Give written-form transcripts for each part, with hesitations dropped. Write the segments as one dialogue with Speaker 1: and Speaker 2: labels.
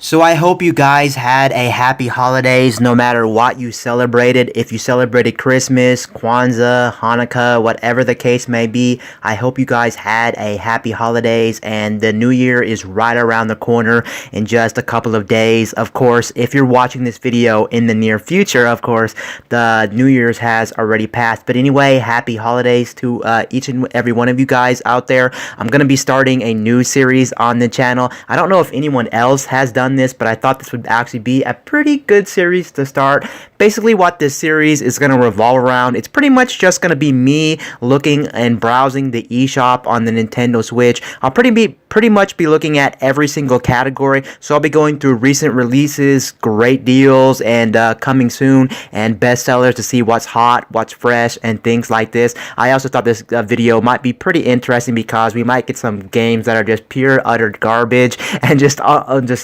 Speaker 1: So I hope you guys had a happy holidays no matter what you celebrated. If you celebrated Christmas, Kwanzaa, Hanukkah, whatever the case may be, I hope you guys had a happy holidays and the new year is right around the corner in just a couple of days. Of course, if you're watching this video in the near future, of course, the New Year's has already passed. But anyway, happy holidays to each and every one of you guys out there. I'm going to be starting a new series on the channel. I don't know if anyone else has done this, but I thought this would actually be a pretty good series to start. Basically, what this series is going to revolve around, it's pretty much just going to be me looking and browsing the eShop on the Nintendo Switch. I'll pretty much be looking at every single category, so I'll be going through recent releases, great deals, and coming soon, and bestsellers to see what's hot, what's fresh, and things like this. I also thought this video might be pretty interesting because we might get some games that are just pure utter garbage and just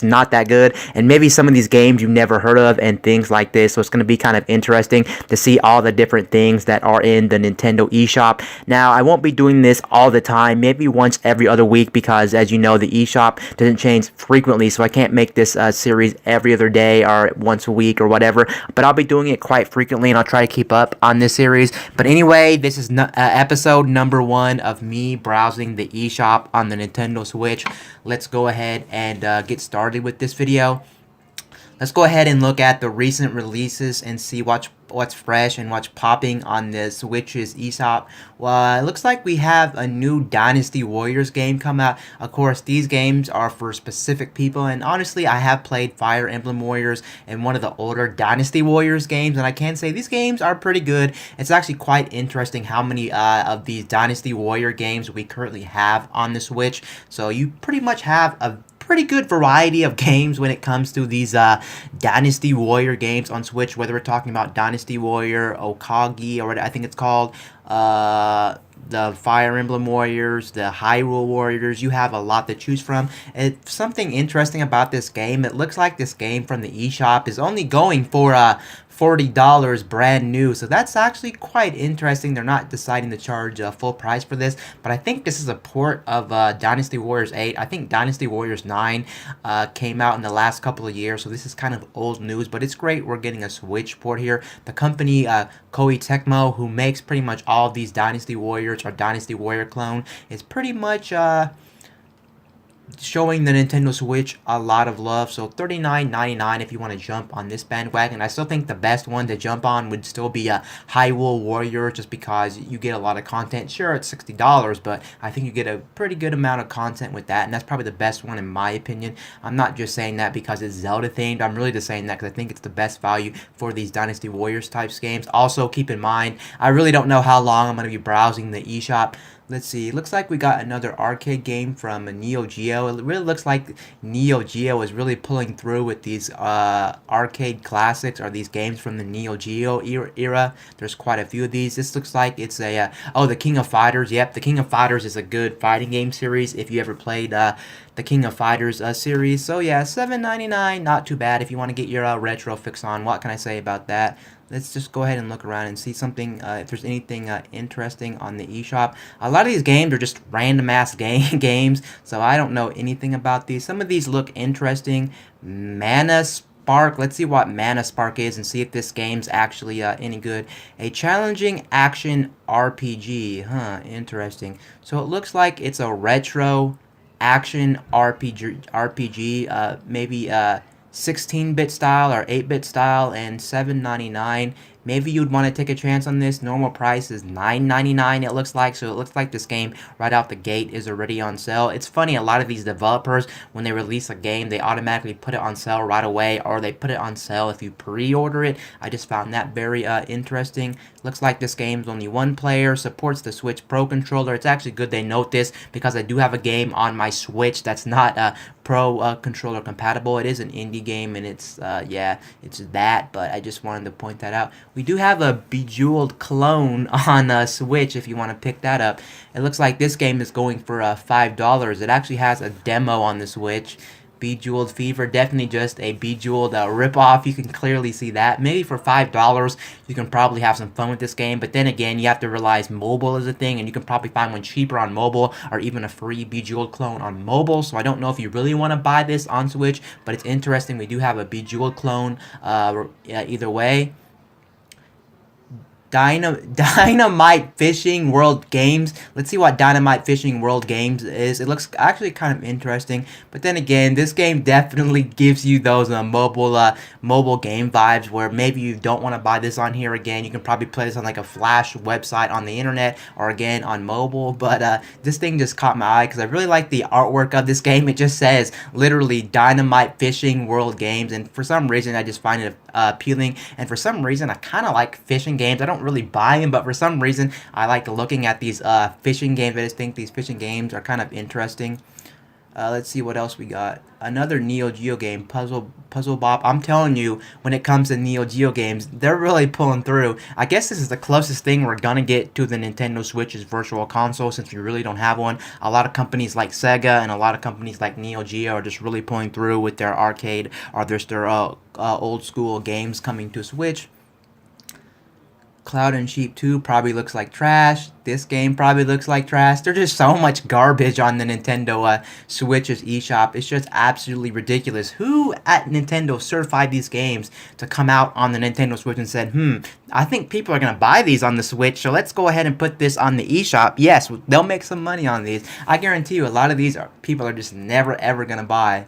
Speaker 1: not that good, and maybe some of these games you've never heard of and things like this. So it's going to be kind of interesting to see all the different things that are in the Nintendo eShop. Now, I won't be doing this all the time, maybe once every other week, because as you know, the eShop doesn't change frequently, so I can't make this series every other day or once a week or whatever, but I'll be doing it quite frequently and I'll try to keep up on this series. But anyway, this is episode number 1 of me browsing the eShop on the Nintendo Switch. Let's go ahead and get started with this video. Let's go ahead and look at the recent releases and see what's fresh and what's popping on the Switch's eShop. Well, it looks like we have a new Dynasty Warriors game come out. Of course, these games are for specific people, and honestly, I have played Fire Emblem Warriors and one of the older Dynasty Warriors games, and I can say these games are pretty good. It's actually quite interesting how many of these Dynasty Warrior games we currently have on the Switch. So you pretty much have a pretty good variety of games when it comes to these Dynasty Warrior games on Switch, whether we're talking about Dynasty Warrior, Okagi, or what I think it's called, the Fire Emblem Warriors, the Hyrule Warriors. You have a lot to choose from. It's something interesting about this game. It looks like this game from the eShop is only going for $40 brand new, so that's actually quite interesting. They're not deciding to charge full price for this, but I think this is a port of Dynasty Warriors 8. I think Dynasty Warriors 9 came out in the last couple of years, so this is kind of old news, but it's great we're getting a Switch port here. The company Koei Tecmo, who makes pretty much all of these Dynasty Warriors or Dynasty Warrior clone, is pretty much showing the Nintendo Switch a lot of love. So $39.99 if you want to jump on this bandwagon. I still think the best one to jump on would still be a Hyrule Warrior, just because you get a lot of content. Sure, it's $60, but I think you get a pretty good amount of content with that, and that's probably the best one in my opinion. I'm not just saying that because it's Zelda themed. I'm really just saying that because I think it's the best value for these Dynasty Warriors types games. Also, keep in mind, I really don't know how long I'm going to be browsing the eShop. Let's see, it looks like we got another arcade game from Neo Geo. It really looks like Neo Geo is really pulling through with these arcade classics, or these games from the Neo Geo era. There's quite a few of these. This looks like it's a, oh, the King of Fighters. Yep, the King of Fighters is a good fighting game series if you ever played the King of Fighters series. So yeah, $7.99, not too bad if you want to get your retro fix on. What can I say about that? Let's just go ahead and look around and see something, if there's anything interesting on the eShop. A lot of these games are just random-ass games, so I don't know anything about these. Some of these look interesting. Mana Spark. Let's see what Mana Spark is and see if this game's actually any good. A challenging action RPG. Huh, interesting. So it looks like it's a retro action RPG, maybe 16-bit style or 8-bit style, and $7.99. Maybe you'd want to take a chance on this. Normal price is $9.99 it looks like, so it looks like this game right out the gate is already on sale. It's funny, a lot of these developers, when they release a game, they automatically put it on sale right away, or they put it on sale if you pre-order it. I just found that very interesting. Looks like this game's only one player, supports the Switch Pro controller. It's actually good they note this, because I do have a game on my Switch that's not Pro controller compatible. It is an indie game, and it's yeah, it's that, but I just wanted to point that out. We do have a Bejeweled clone on Switch if you want to pick that up. It looks like this game is going for $5. It actually has a demo on the Switch. Bejeweled Fever, definitely just a Bejeweled ripoff. You can clearly see that. Maybe for $5, you can probably have some fun with this game. But then again, you have to realize mobile is a thing, and you can probably find one cheaper on mobile, or even a free Bejeweled clone on mobile. So I don't know if you really want to buy this on Switch, but it's interesting. We do have a Bejeweled clone either way. Dynamite Fishing World Games. Let's see what Dynamite Fishing World Games is. It looks actually kind of interesting, but then again, this game definitely gives you those mobile game vibes where maybe you don't want to buy this on here again. You can probably play this on like a Flash website on the internet or again on mobile, but this thing just caught my eye because I really like the artwork of this game. It just says literally Dynamite Fishing World Games, and for some reason I just find it appealing, and for some reason I kind of like fishing games. I don't really buy them, but for some reason I like looking at these fishing games. I just think these fishing games are kind of interesting. Let's see what else we got. Another Neo Geo game, Puzzle Bop. I'm telling you, when it comes to Neo Geo games, they're really pulling through. I guess this is the closest thing we're gonna get to the Nintendo Switch's Virtual Console, since we really don't have one. A lot of companies like Sega and a lot of companies like Neo Geo are just really pulling through with their arcade or their old school games coming to Switch. Cloud and Sheep 2 probably looks like trash. This game probably looks like trash. There's just so much garbage on the Nintendo Switch's eShop. It's just absolutely ridiculous. Who at Nintendo certified these games to come out on the Nintendo Switch and said, I think people are going to buy these on the Switch, so let's go ahead and put this on the eShop. Yes, they'll make some money on these. I guarantee you a lot of these people are just never ever going to buy.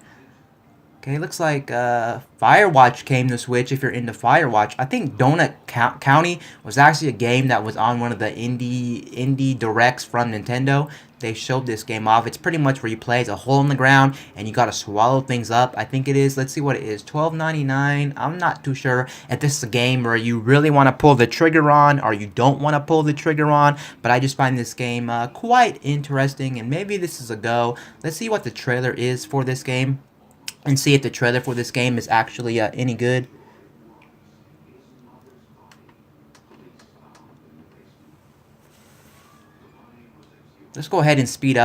Speaker 1: Okay, looks like Firewatch came to Switch if you're into Firewatch. I think Donut County was actually a game that was on one of the indie directs from Nintendo. They showed this game off. It's pretty much where you play as a hole in the ground and you gotta swallow things up. I think it is. Let's see what it is. $12.99. I'm not too sure if this is a game where you really want to pull the trigger on or you don't want to pull the trigger on. But I just find this game quite interesting, and maybe this is a go. Let's see what the trailer is for this game, and see if the trailer for this game is actually any good. Let's go ahead and speed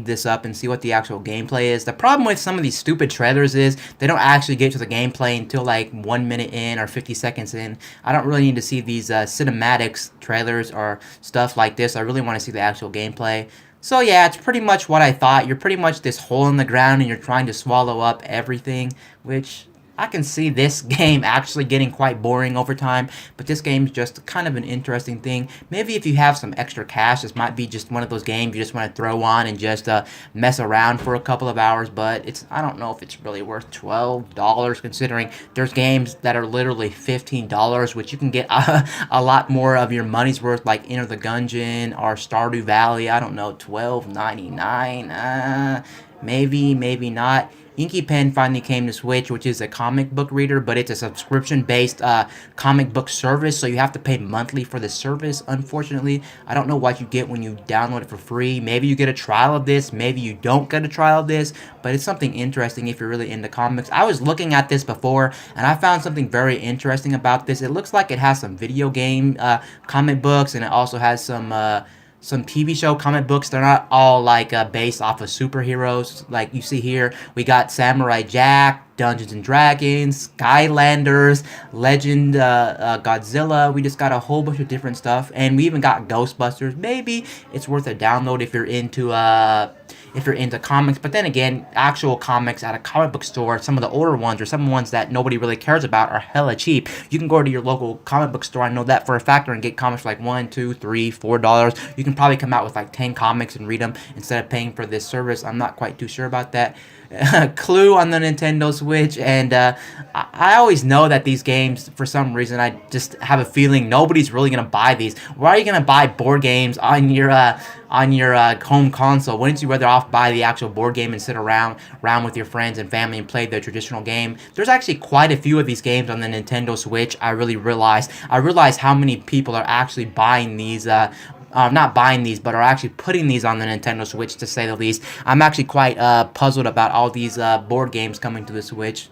Speaker 1: this up and see what the actual gameplay is. The problem with some of these stupid trailers is they don't actually get to the gameplay until like 1 minute in or 50 seconds in. I don't really need to see these cinematics trailers or stuff like this. I really want to see the actual gameplay. So yeah, it's pretty much what I thought. You're pretty much this hole in the ground and you're trying to swallow up everything, which I can see this game actually getting quite boring over time, but this game's just kind of an interesting thing. Maybe if you have some extra cash, this might be just one of those games you just want to throw on and just mess around for a couple of hours, but I don't know if it's really worth $12, considering there's games that are literally $15, which you can get a lot more of your money's worth, like Enter the Gungeon or Stardew Valley. I don't know, $12.99, maybe not. Inky Pen finally came to Switch, which is a comic book reader, but it's a subscription-based comic book service, so you have to pay monthly for the service, unfortunately. I don't know what you get when you download it for free. Maybe you get a trial of this, maybe you don't get a trial of this, but it's something interesting if you're really into comics. I was looking at this before, and I found something very interesting about this. It looks like it has some video game comic books, and it also has some TV show comic books. They're not all like based off of superheroes. Like you see here, we got Samurai Jack, Dungeons and Dragons, Skylanders, Legend, Godzilla. We just got a whole bunch of different stuff, and we even got Ghostbusters. Maybe it's worth a download if you're into comics. But then again, actual comics at a comic book store, some of the older ones or some ones that nobody really cares about, are hella cheap. You can go to your local comic book store, I know that for a fact, and get comics for like $1, $2, $3, $4. You can probably come out with like 10 comics and read them instead of paying for this service. I'm not quite too sure about that. Clue on the Nintendo Switch, and I always know that these games, for some reason, I just have a feeling nobody's really gonna buy these. Why are you gonna buy board games on your home console? Wouldn't you rather buy the actual board game and sit around with your friends and family and play the traditional game? There's actually quite a few of these games on the Nintendo Switch. I realize how many people are actually buying these. Not buying these, but are actually putting these on the Nintendo Switch, to say the least. I'm actually quite puzzled about all these board games coming to the Switch.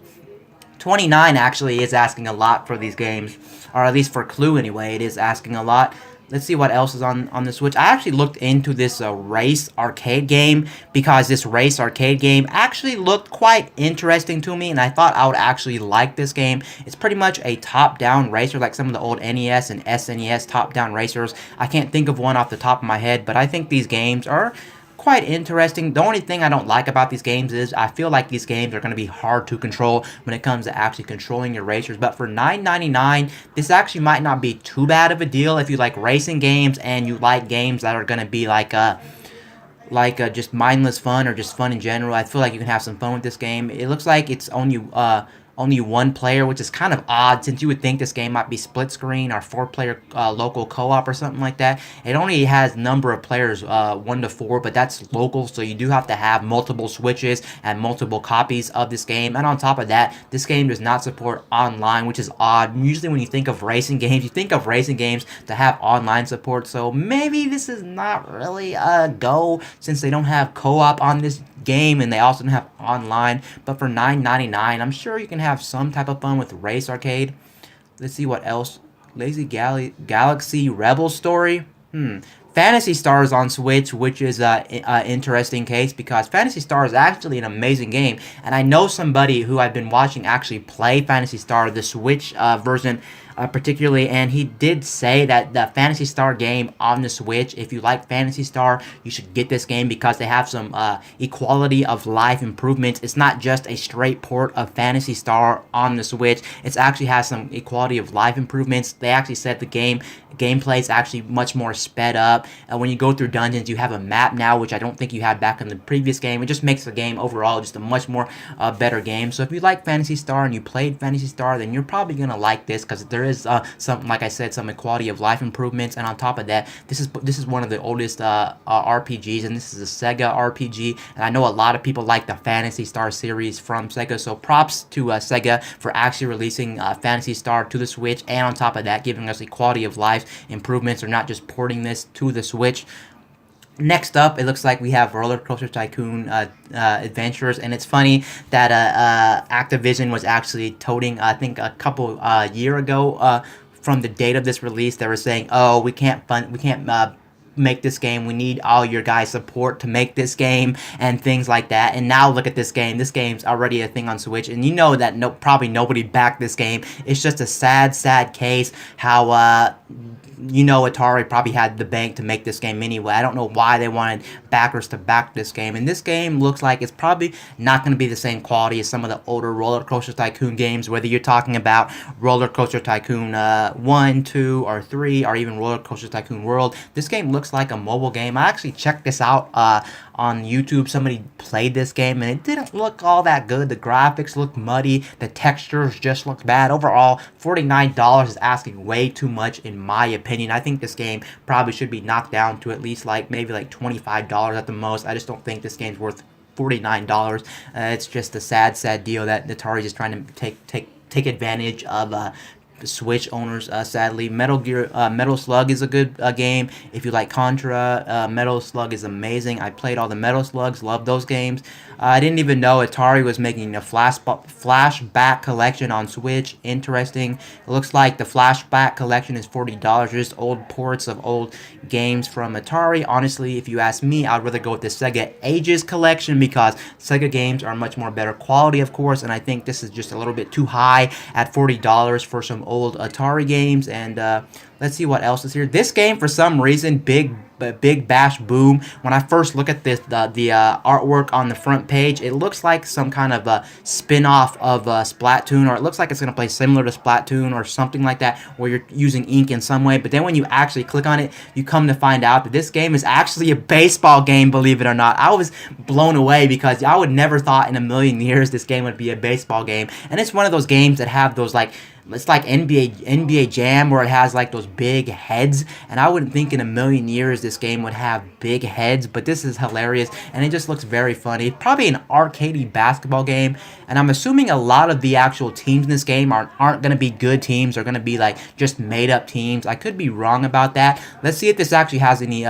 Speaker 1: $29 actually is asking a lot for these games, or at least for Clue anyway. It is asking a lot. Let's see what else is on the Switch. I actually looked into this race arcade game because this race arcade game actually looked quite interesting to me, and I thought I would actually like this game. It's pretty much a top-down racer like some of the old NES and SNES top-down racers. I can't think of one off the top of my head, but I think these games are quite interesting. The only thing I don't like about these games is I feel like these games are going to be hard to control when it comes to actually controlling your racers. But for $9.99, this actually might not be too bad of a deal if you like racing games and you like games that are going to be like just mindless fun or just fun in general. I feel like you can have some fun with this game. It looks like it's only one player, which is kind of odd since you would think this game might be split screen or 4-player local co-op or something like that. It only has number of players 1 to 4, but that's local, so you do have to have multiple switches and multiple copies of this game. And on top of that, this game does not support online, which is odd. Usually when you think of racing games, you think of racing games to have online support, so maybe this is not really a go since they don't have co-op on this game and they also don't have online. But for $9.99, I'm sure you can have some type of fun with Race Arcade. Let's see what else. Lazy Galaxy Rebel Story. Phantasy Stars on Switch, which is an interesting case because Phantasy Star is actually an amazing game, and I know somebody who I've been watching actually play Phantasy Star, the Switch version particularly, and he did say that the Phantasy Star game on the Switch, if you like Phantasy Star, you should get this game because they have some equality of life improvements. It's not just a straight port of Phantasy Star on the Switch. It actually has some equality of life improvements. They actually said the gameplay is actually much more sped up, and when you go through dungeons, you have a map now, which I don't think you had back in the previous game. It just makes the game overall just a much more better game. So if you like Phantasy Star and you played Phantasy Star, then you're probably gonna like this because there is some, like I said, some equality of life improvements, and on top of that, this is one of the oldest RPGs, and this is a Sega RPG, and I know a lot of people like the Phantasy Star series from Sega, so props to Sega for actually releasing Phantasy Star to the Switch, and on top of that, giving us equality of life improvements, or not just porting this to the Switch. Next up, it looks like we have Roller Coaster Tycoon Adventures, and it's funny that Activision was actually toting, I think, a couple year ago from the date of this release. They were saying, "Oh, we can't make this game. We need all your guys' support to make this game," and things like that. And now look at this game. This game's already a thing on Switch, and you know that probably nobody backed this game. It's just a sad case how Atari probably had the bank to make this game anyway. I don't know why they wanted backers to back this game. And this game looks like it's probably not going to be the same quality as some of the older Roller Coaster Tycoon games, whether you're talking about Roller Coaster Tycoon 1, 2, or 3, or even Roller Coaster Tycoon World. This game looks like a mobile game. I actually checked this out on YouTube. Somebody played this game, and it didn't look all that good. The graphics look muddy. The textures just look bad. Overall, $49 is asking way too much in my opinion. I think this game probably should be knocked down to at least maybe $25 at the most. I just don't think this game's worth $49. It's just a sad deal that Atari is trying to take advantage of Switch owners, sadly. Metal Slug is a good game. If you like Contra, Metal Slug is amazing. I played all the Metal Slugs, love those games. I didn't even know Atari was making a flashback collection on Switch. Interesting. It looks like the flashback collection is $40. Just old ports of old games from Atari. Honestly, if you ask me, I'd rather go with the Sega Ages collection because Sega games are much more better quality, of course, and I think this is just a little bit too high at $40 for some old Atari games. And let's see what else is here. This game, for some reason, Big Bash Boom. When I first look at this, the artwork on the front page, it looks like some kind of a spin-off of Splatoon, or it looks like it's going to play similar to Splatoon or something like that, where you're using ink in some way. But then when you actually click on it, you come to find out that this game is actually a baseball game, believe it or not. I was blown away because I would never thought in a million years this game would be a baseball game. And it's one of those games that have those it's like NBA Jam, where it has those big heads, and I wouldn't think in a million years this game would have big heads, but this is hilarious, and it just looks very funny. Probably an arcadey basketball game, and I'm assuming a lot of the actual teams in this game aren't going to be good teams. They're going to be just made up teams. I could be wrong about that. Let's see if this actually has any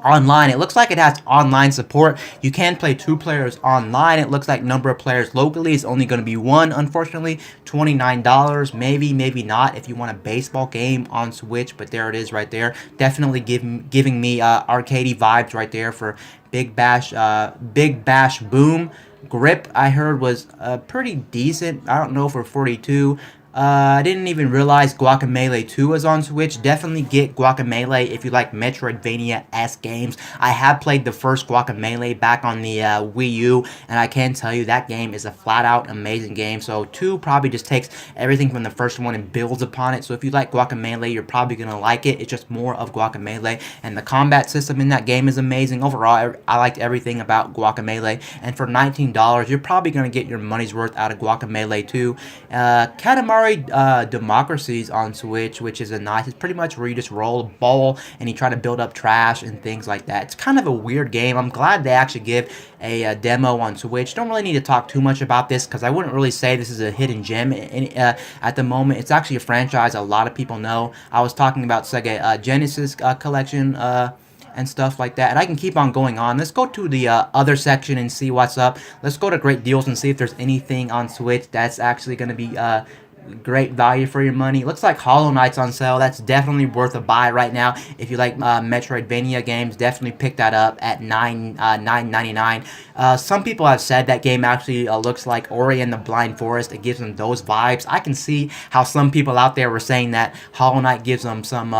Speaker 1: online. It looks like it has online support. You can play 2 players online. It looks like number of players locally is only going to be 1, unfortunately. $29, maybe not if you want a baseball game on Switch, but there it is right there. Definitely giving me arcadey vibes right there for Big Bash Boom. Grip, I heard, was pretty decent. I don't know for 42. I didn't even realize Guacamelee 2 was on Switch. Definitely get Guacamelee if you like Metroidvania-esque games. I have played the first Guacamelee back on the Wii U, and I can tell you that game is a flat-out amazing game. So 2 probably just takes everything from the first one and builds upon it. So if you like Guacamelee, you're probably going to like it. It's just more of Guacamelee, and the combat system in that game is amazing. Overall, I liked everything about Guacamelee, and for $19, you're probably going to get your money's worth out of Guacamelee 2. Katamari Democracies on Switch, which is it's pretty much where you just roll a ball and you try to build up trash and things like that. It's kind of a weird game. I'm glad they actually give a demo on Switch. Don't really need to talk too much about this because I wouldn't really say this is a hidden gem at the moment. It's actually a franchise a lot of people know. I was talking about Sega Genesis collection and stuff like that. And I can keep on going on. Let's go to the other section and see what's up. Let's go to Great Deals and see if there's anything on Switch that's actually going to be great value for your money. Looks like Hollow Knight's on sale. That's definitely worth a buy right now. If you like Metroidvania games, definitely pick that up at $9.99. Some people have said that game actually looks like Ori and the Blind Forest. It gives them those vibes. I can see how some people out there were saying that Hollow Knight gives them some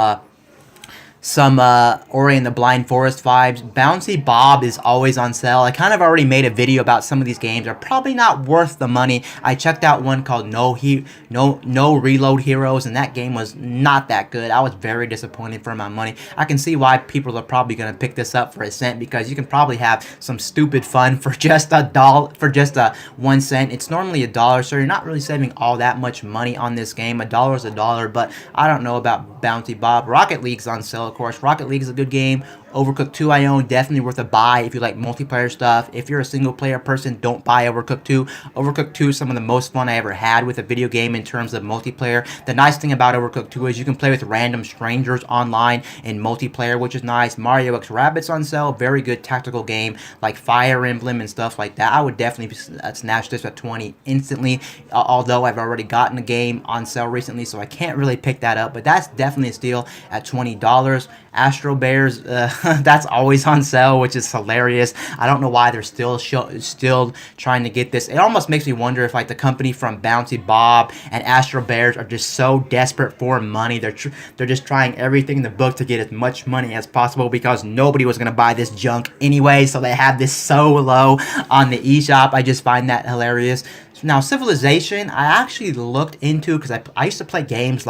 Speaker 1: Ori and the Blind Forest vibes. Bouncy Bob is always on sale. I kind of already made a video about some of these games. They're probably not worth the money. I checked out one called No Reload Heroes, and that game was not that good. I was very disappointed for my money. I can see why people are probably going to pick this up for a cent, because you can probably have some stupid fun for just a 1 cent. It's normally $1, so you're not really saving all that much money on this game. $1 is $1, but I don't know about Bouncy Bob. Rocket League's on sale, of course. Rocket League is a good game. Overcooked 2 I own, definitely worth a buy if you like multiplayer stuff. If you're a single player person, don't buy Overcooked 2. Overcooked 2 is some of the most fun I ever had with a video game in terms of multiplayer. The nice thing about Overcooked 2 is you can play with random strangers online in multiplayer, which is nice. Mario X Rabbids on sale, very good tactical game like Fire Emblem and stuff like that. I would definitely snatch this at 20 instantly, although I've already gotten a game on sale recently, so I can't really pick that up, but that's definitely a steal at $20. Astro Bears, that's always on sale, which is hilarious. I don't know why they're still trying to get this. It almost makes me wonder if like the company from Bouncy Bob and Astro Bears are just so desperate for money. They're just trying everything in the book to get as much money as possible, because nobody was gonna buy this junk anyway. So they have this so low on the eShop. I just find that hilarious. Now Civilization, I actually looked into, because I used to play games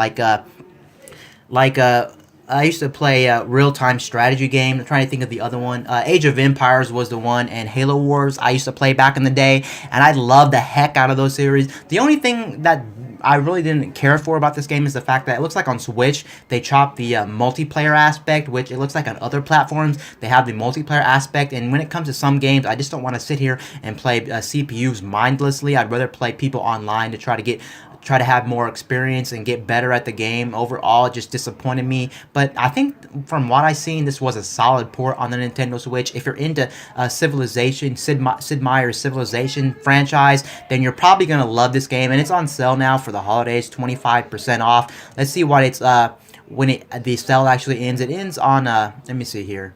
Speaker 1: I used to play real-time strategy game. I'm trying to think of the other one. Age of Empires was the one, and Halo Wars I used to play back in the day, and I loved the heck out of those series. The only thing that I really didn't care for about this game is the fact that it looks like on Switch they chopped the multiplayer aspect, which it looks like on other platforms they have the multiplayer aspect, and when it comes to some games, I just don't want to sit here and play CPUs mindlessly. I'd rather play people online to try to have more experience and get better at the game. Overall, it just disappointed me. But I think from what I've seen, this was a solid port on the Nintendo Switch. If you're into Civilization, Sid Meier's Civilization franchise, then you're probably going to love this game. And it's on sale now for the holidays, 25% off. Let's see what it's when the sale actually ends. It ends on, let me see here.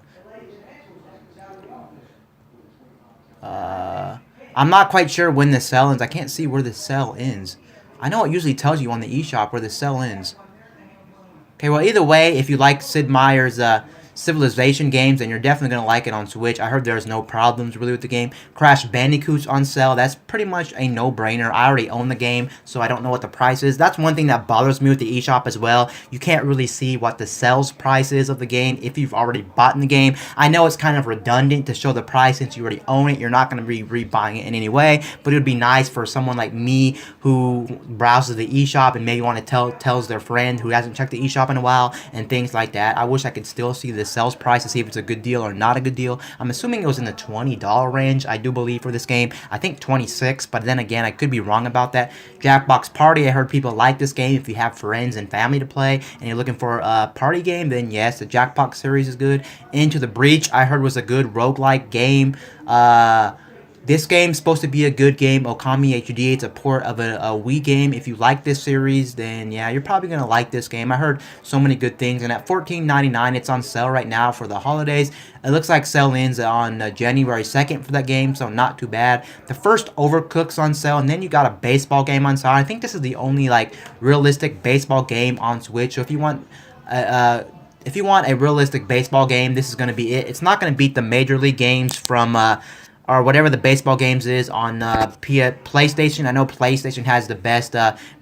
Speaker 1: I'm not quite sure when the sale ends. I can't see where the sale ends. I know it usually tells you on the eShop where the sale ends. Okay, well, either way, if you like Sid Meier's Civilization games, and you're definitely going to like it on Switch. I heard there's no problems really with the game. Crash Bandicoot's on sale. That's pretty much a no-brainer. I already own the game, so I don't know what the price is. That's one thing that bothers me with the eShop as well. You can't really see what the sales price is of the game if you've already bought in the game. I know it's kind of redundant to show the price since you already own it. You're not going to be rebuying it in any way, but it would be nice for someone like me who browses the eShop and maybe want to tells their friend who hasn't checked the eShop in a while and things like that. I wish I could still see the sales price to see if it's a good deal or not a good deal. I'm assuming it was in the $20 range, I do believe, for this game. I think 26, but then again, I could be wrong about that. Jackbox Party, I heard people like this game. If you have friends and family to play and you're looking for a party game, then yes, the Jackbox series is good. Into the Breach, I heard was a good roguelike game. This game's supposed to be a good game. Okami HD, it's a port of a Wii game. If you like this series, then yeah, you're probably going to like this game. I heard so many good things. And at $14.99, it's on sale right now for the holidays. It looks like sale ends on January 2nd for that game, so not too bad. The first Overcook's on sale, and then you got a baseball game on sale. I think this is the only like realistic baseball game on Switch. So if you want a realistic baseball game, this is going to be it. It's not going to beat the Major League games from or whatever the baseball games is on PlayStation. I know PlayStation has the best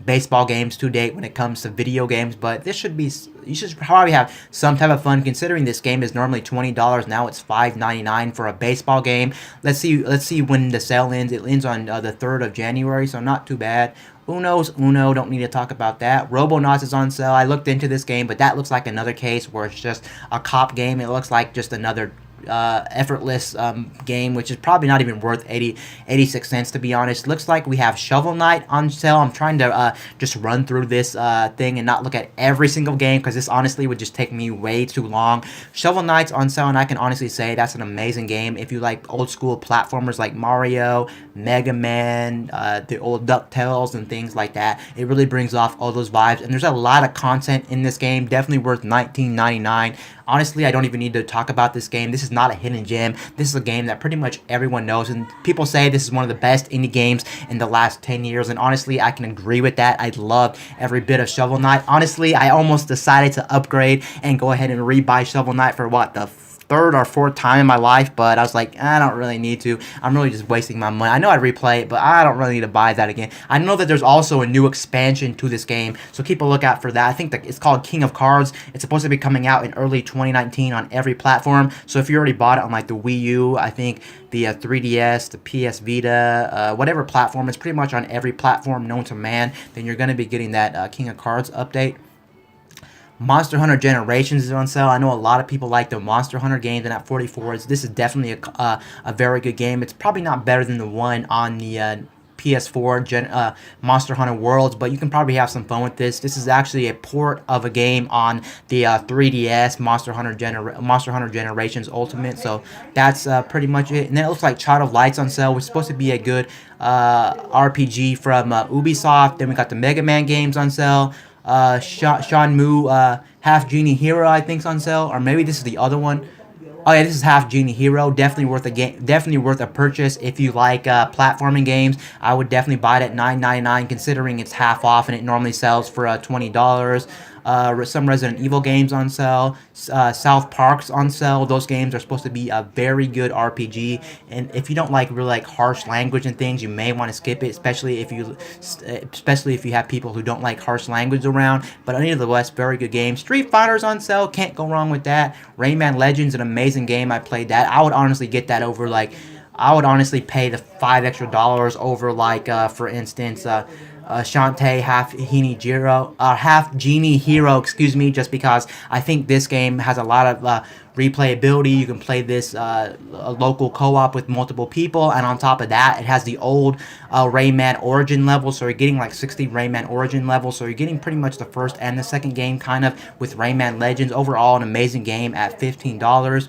Speaker 1: baseball games to date when it comes to video games, but this should be, you should probably have some type of fun considering this game is normally $20. Now it's $5.99 for a baseball game. Let's see when the sale ends. It ends on the 3rd of January, so not too bad. Uno's Uno, don't need to talk about that. Robonauts is on sale. I looked into this game, but that looks like another case where it's just a cop game. It looks like just another effortless game, which is probably not even worth 86 cents, to be honest. Looks like we have Shovel Knight on sale. I'm trying to just run through this thing and not look at every single game, because this honestly would just take me way too long. Shovel Knight's on sale, and I can honestly say that's an amazing game. If you like old school platformers like Mario, Mega Man, the old DuckTales and things like that, it really brings off all those vibes. And there's a lot of content in this game, definitely worth $19.99. Honestly, I don't even need to talk about this game. This is not a hidden gem. This is a game that pretty much everyone knows, and people say this is one of the best indie games in the last 10 years, and honestly, I can agree with that. I loved every bit of Shovel Knight. Honestly, I almost decided to upgrade and go ahead and rebuy Shovel Knight for what, the third or fourth time in my life, but I was like, I don't really need to. I'm really just wasting my money. I know I'd replay it, but I don't really need to buy that again. I know that there's also a new expansion to this game, so keep a lookout for that. I think that it's called King of Cards. It's supposed to be coming out in early 2019 on every platform, so if you already bought it on like the Wii U, I think the 3DS, the PS Vita, whatever platform, it's pretty much on every platform known to man, then you're going to be getting that King of Cards update. Monster Hunter Generations is on sale. I know a lot of people like the Monster Hunter games, and at $44, this is definitely a very good game. It's probably not better than the one on the PS4 Monster Hunter Worlds, but you can probably have some fun with this. This is actually a port of a game on the 3DS Monster Hunter Generations Ultimate, so that's pretty much it. And then it looks like Child of Light's on sale, which is supposed to be a good RPG from Ubisoft. Then we got the Mega Man games on sale. Shenmue Half Genie Hero, I think, is on sale, or maybe this is the other one. Oh yeah, this is Half Genie Hero. Definitely worth a game. Definitely worth a purchase if you like platforming games. I would definitely buy it at $9.99, considering it's half off and it normally sells for $20. Some Resident Evil games on sale. South Park's on sale. Those games are supposed to be a very good RPG, and if you don't like really like harsh language and things, you may want to skip it, especially if you have people who don't like harsh language around. But any of the West, very good games. Street Fighter's on sale. Can't go wrong with that. Rayman Legends, an amazing game. I played that. I would honestly get that over like. I would honestly pay the $5 extra over like for instance Shantae Half Genie Hero, excuse me, just because I think this game has a lot of replayability. You can play this a local co-op with multiple people, and on top of that, it has the old Rayman Origin level, so you're getting like 60 Rayman Origin levels, so you're getting pretty much the first and the second game kind of with Rayman Legends. Overall, an amazing game at $15.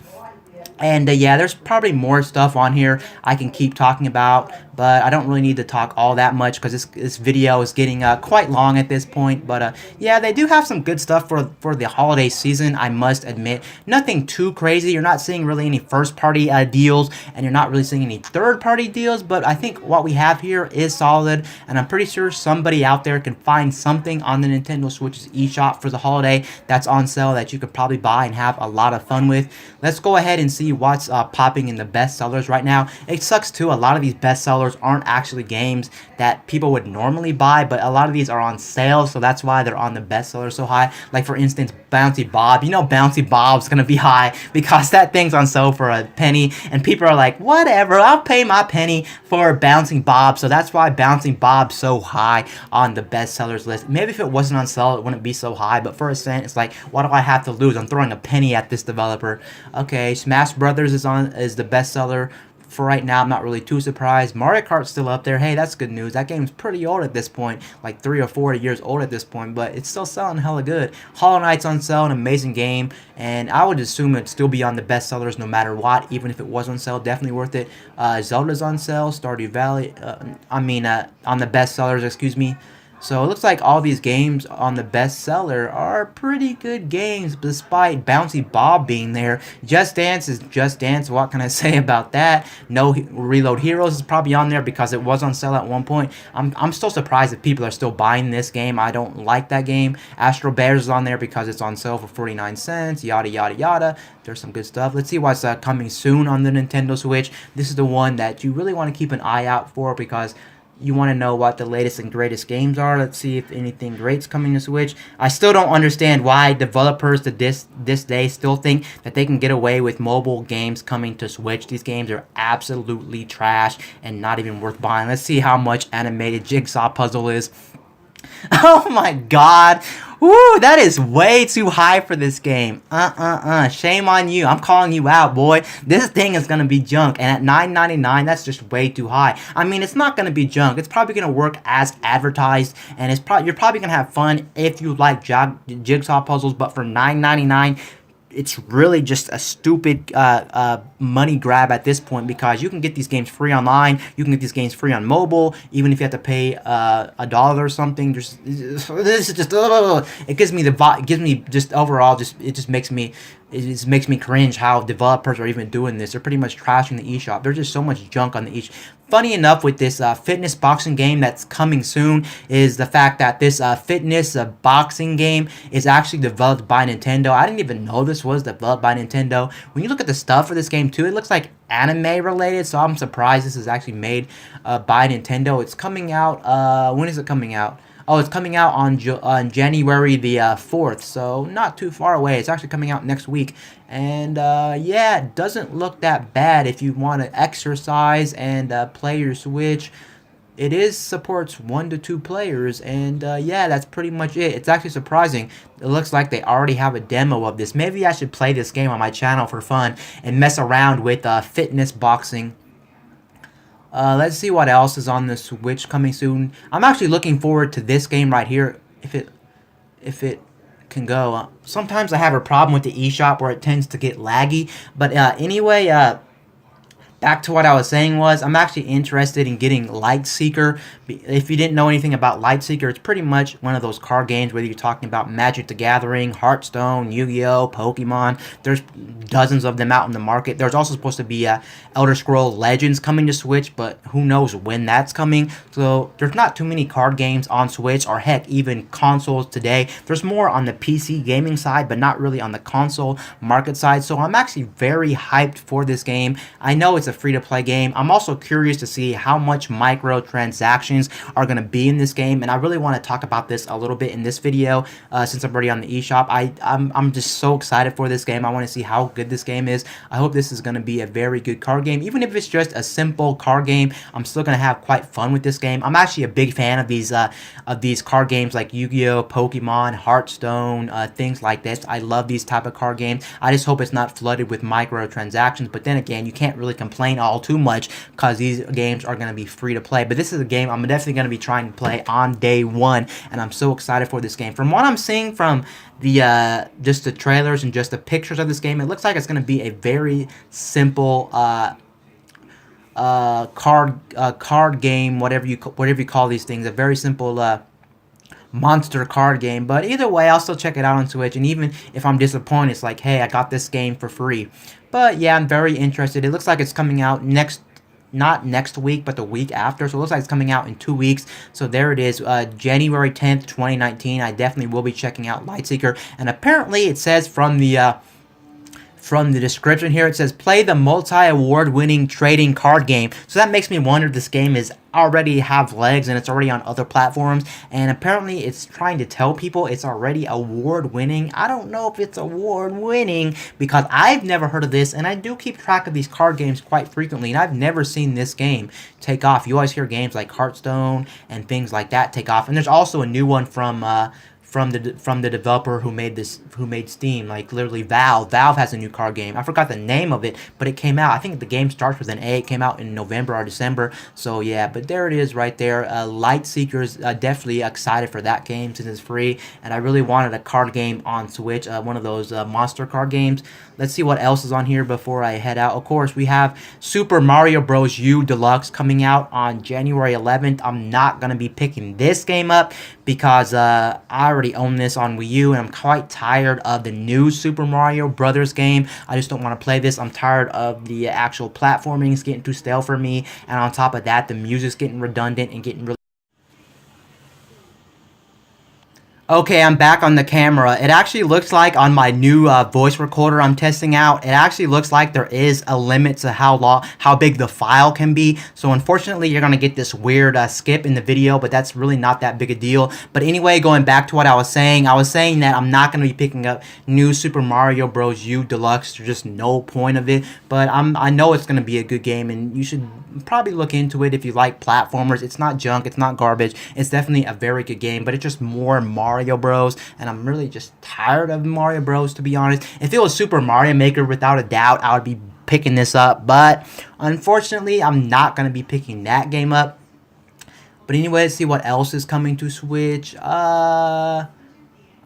Speaker 1: And yeah, there's probably more stuff on here I can keep talking about, but I don't really need to talk all that much because this video is getting quite long at this point. But yeah, they do have some good stuff for the holiday season, I must admit. Nothing too crazy. You're not seeing really any first-party deals, and you're not really seeing any third-party deals, but I think what we have here is solid, and I'm pretty sure somebody out there can find something on the Nintendo Switch's eShop for the holiday that's on sale that you could probably buy and have a lot of fun with. Let's go ahead and see what's popping in the bestsellers right now. It sucks too, a lot of these bestsellers bestsellers aren't actually games that people would normally buy, but a lot of these are on sale, so that's why they're on the bestseller so high. Like for instance, Bouncy Bob. You know Bouncy Bob's gonna be high because that thing's on sale for a penny, and people are like, whatever, I'll pay my penny for Bouncing Bob. So that's why Bouncing Bob's so high on the bestsellers list. Maybe if it wasn't on sale, it wouldn't be so high, but for a cent, it's like, what do I have to lose? I'm throwing a penny at this developer. Okay, Smash Brothers is the bestseller for right now. I'm not really too surprised. Mario Kart's still up there. Hey, that's good news. That game's pretty old at this point, like 3 or 4 years old at this point, but it's still selling hella good. Hollow Knight's on sale, an amazing game, and I would assume it'd still be on the bestsellers no matter what, even if it was on sale. Definitely worth it. Zelda's on sale. Stardew Valley, on the bestsellers, excuse me. So it looks like all these games on the bestseller are pretty good games, despite Bouncy Bob being there. Just Dance is Just Dance. What can I say about that? No Reload Heroes is probably on there because it was on sale at one point. I'm still surprised that people are still buying this game. I don't like that game. Astro Bears is on there because it's on sale for 49 cents. Yada yada yada. There's some good stuff. Let's see what's coming soon on the Nintendo Switch. This is the one that you really want to keep an eye out for because you want to know what the latest and greatest games are. Let's see if anything great's coming to Switch. I still don't understand why developers to this day still think that they can get away with mobile games coming to Switch. These games are absolutely trash and not even worth buying. Let's see how much animated Jigsaw Puzzle is. Oh my god. Woo, that is way too high for this game. Shame on you. I'm calling you out, boy. This thing is going to be junk. And at $9.99, that's just way too high. I mean, it's not going to be junk. It's probably going to work as advertised. And you're probably going to have fun if you like jigsaw puzzles. But for $9.99, it's really just a stupid money grab at this point because you can get these games free online. You can get these games free on mobile, even if you have to pay $1 or something. This is just it gives me just overall it just makes me cringe how developers are even doing this. They're pretty much trashing the eShop. There's just so much junk on the eShop. Funny enough, with this fitness boxing game that's coming soon is the fact that this fitness boxing game is actually developed by Nintendo. I didn't even know this was developed by Nintendo. When you look at the stuff for this game too, it looks like anime related, so I'm surprised this is actually made by Nintendo. It's coming out, when is it coming out? Oh, it's coming out on January the 4th, so not too far away. It's actually coming out next week. And yeah, it doesn't look that bad if you want to exercise and play your Switch. It supports 1 to 2 players, and yeah, that's pretty much it. It's actually surprising. It looks like they already have a demo of this. Maybe I should play this game on my channel for fun and mess around with fitness boxing. Let's see what else is on the Switch coming soon. I'm actually looking forward to this game right here, if it can go. Sometimes I have a problem with the eShop where it tends to get laggy, but anyway, back to what I was saying was, I'm actually interested in getting Lightseeker. If you didn't know anything about Lightseeker, it's pretty much one of those card games, whether you're talking about Magic the Gathering, Hearthstone, Yu-Gi-Oh!, Pokemon. There's dozens of them out in the market. There's also supposed to be Elder Scrolls Legends coming to Switch, but who knows when that's coming. So there's not too many card games on Switch, or heck, even consoles today. There's more on the PC gaming side, but not really on the console market side. So I'm actually very hyped for this game. I know it's a free-to-play game. I'm also curious to see how much microtransactions are going to be in this game, and I really want to talk about this a little bit in this video since I'm already on the eShop. I'm just so excited for this game. I want to see how good this game is. I hope this is going to be a very good card game. Even if it's just a simple card game, I'm still going to have quite fun with this game. I'm actually a big fan of these card games like Yu-Gi-Oh!, Pokemon, Hearthstone, things like this. I love these type of card games. I just hope it's not flooded with microtransactions, but then again, you can't really complain all too much because these games are going to be free to play. But this is a game I'm definitely going to be trying to play on day one, and I'm so excited for this game. From what I'm seeing from the just the trailers and just the pictures of this game, it looks like it's going to be a very simple card game, whatever you call these things, a very simple monster card game. But either way, I'll still check it out on Switch, and even if I'm disappointed, it's like, hey, I got this game for free. But yeah, I'm very interested. It looks like it's coming out not next week, but the week after. So it looks like it's coming out in 2 weeks. So there it is, January 10th, 2019. I definitely will be checking out Lightseeker. And apparently it says from the from the description here, it says play the multi-award winning trading card game. So that makes me wonder if this game is already have legs and it's already on other platforms, and apparently it's trying to tell people it's already award winning. I don't know if it's award winning because I've never heard of this, and I do keep track of these card games quite frequently, and I've never seen this game take off. You always hear games like Hearthstone and things like that take off, and there's also a new one from the developer who made Steam, like literally Valve. Valve has a new card game. I forgot the name of it, but it came out. I think the game starts with an A. It came out in November or December. So yeah, but there it is right there. Light Seekers, definitely excited for that game since it's free, and I really wanted a card game on Switch, one of those monster card games. Let's see what else is on here before I head out. Of course, we have Super Mario Bros. U Deluxe coming out on January 11th. I'm not gonna be picking this game up because I already own this on Wii U, and I'm quite tired of the new Super Mario Brothers game. I just don't want to play this. I'm tired of the actual platforming. It's getting too stale for me, and on top of that, the music's getting redundant and getting really... Okay, I'm back on the camera. It actually looks like on my new voice recorder I'm testing out, it actually looks like there is a limit to how big the file can be. So unfortunately, you're gonna get this weird skip in the video, but that's really not that big a deal. But anyway, going back to what I was saying that I'm not gonna be picking up new Super Mario Bros. U Deluxe. There's just no point of it. But I know it's gonna be a good game, and you should probably look into it if you like platformers. It's not junk. It's not garbage. It's definitely a very good game, but it's just more Mario Bros, and I'm really just tired of Mario Bros, to be honest. If it was Super Mario Maker, without a doubt, I would be picking this up, but unfortunately, I'm not going to be picking that game up. But anyway, let's see what else is coming to Switch.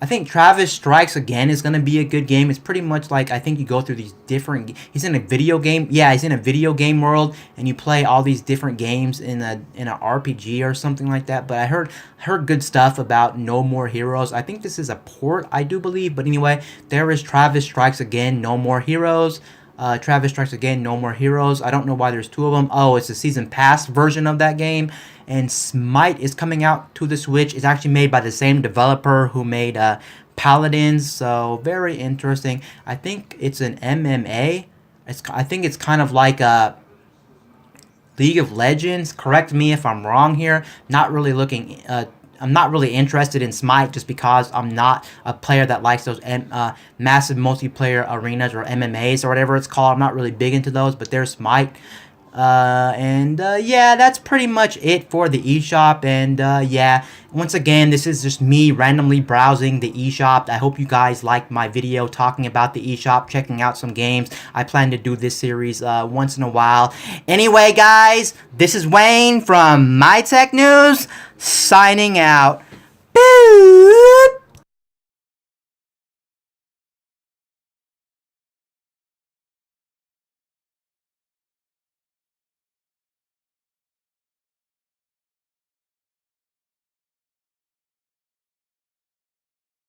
Speaker 1: I think Travis Strikes Again is going to be a good game. It's pretty much like, I think you go through these different... He's in a video game. Yeah, he's in a video game world, and you play all these different games in an RPG or something like that. But I heard good stuff about No More Heroes. I think this is a port, I do believe. But anyway, there is Travis Strikes Again, No More Heroes. Travis Strikes Again, No More Heroes. I don't know why there's two of them. Oh, it's a season pass version of that game. And Smite is coming out to the Switch. It's actually made by the same developer who made Paladins. So very interesting. I think it's an MMA. I think it's kind of like a League of Legends. Correct me if I'm wrong here. Not really looking... I'm not really interested in Smite just because I'm not a player that likes those massive multiplayer arenas or MMAs or whatever it's called. I'm not really big into those, but there's Smite. Yeah, that's pretty much it for the eShop. And yeah, once again, this is just me randomly browsing the eShop. I hope you guys liked my video talking about the eShop, checking out some games. I plan to do this series once in a while. Anyway, guys, this is Wayne from My Tech News, signing out. Boo!